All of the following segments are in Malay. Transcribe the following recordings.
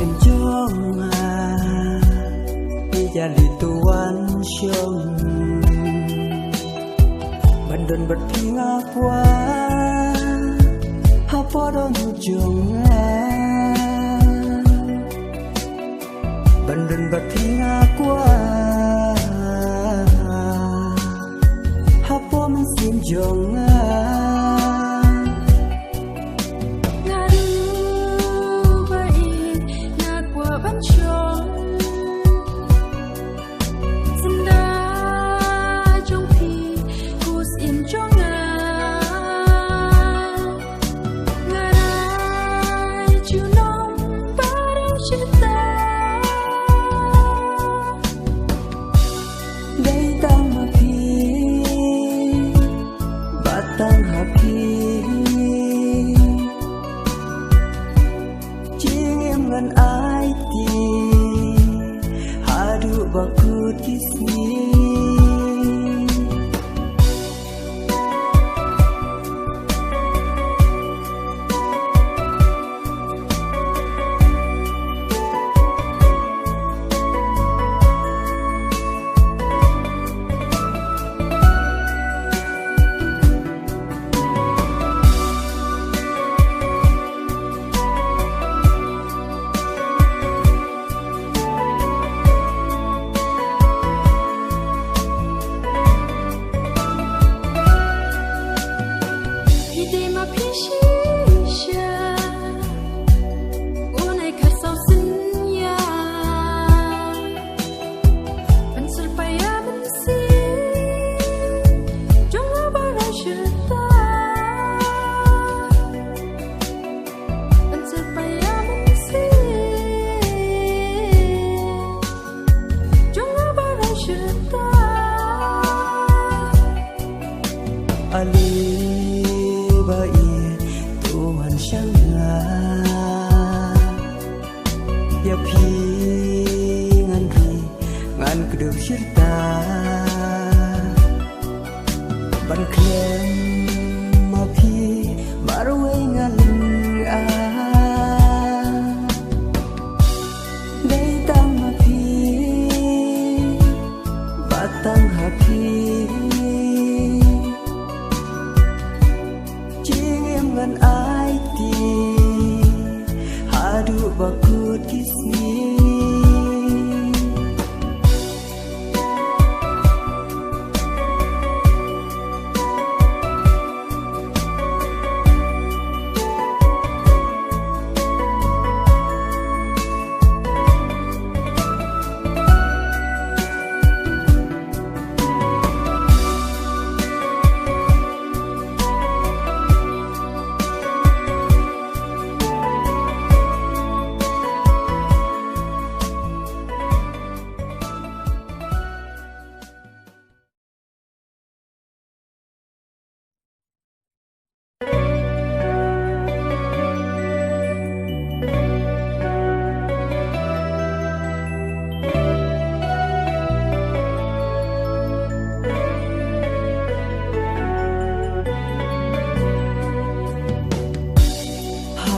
simjonga ijali tuan syong bandon bertinga kwa hapodon jonga bandon bertinga kwa hapo simjonga bakut kisni Ali bai Tuhan syanga ya pi ngan ri ngan kedep syirta ban klem ma pi marwe ngan a dei tang ma pi batang hapi ngan ai ti hadu bakut kisni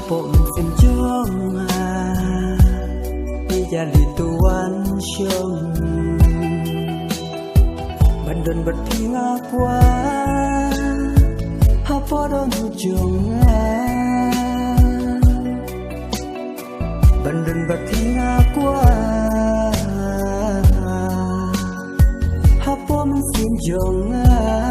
Bom simjonga ijali tuan syong bandon bertinga kwa hapodon jonga bandon bertinga kwa hapo simjonga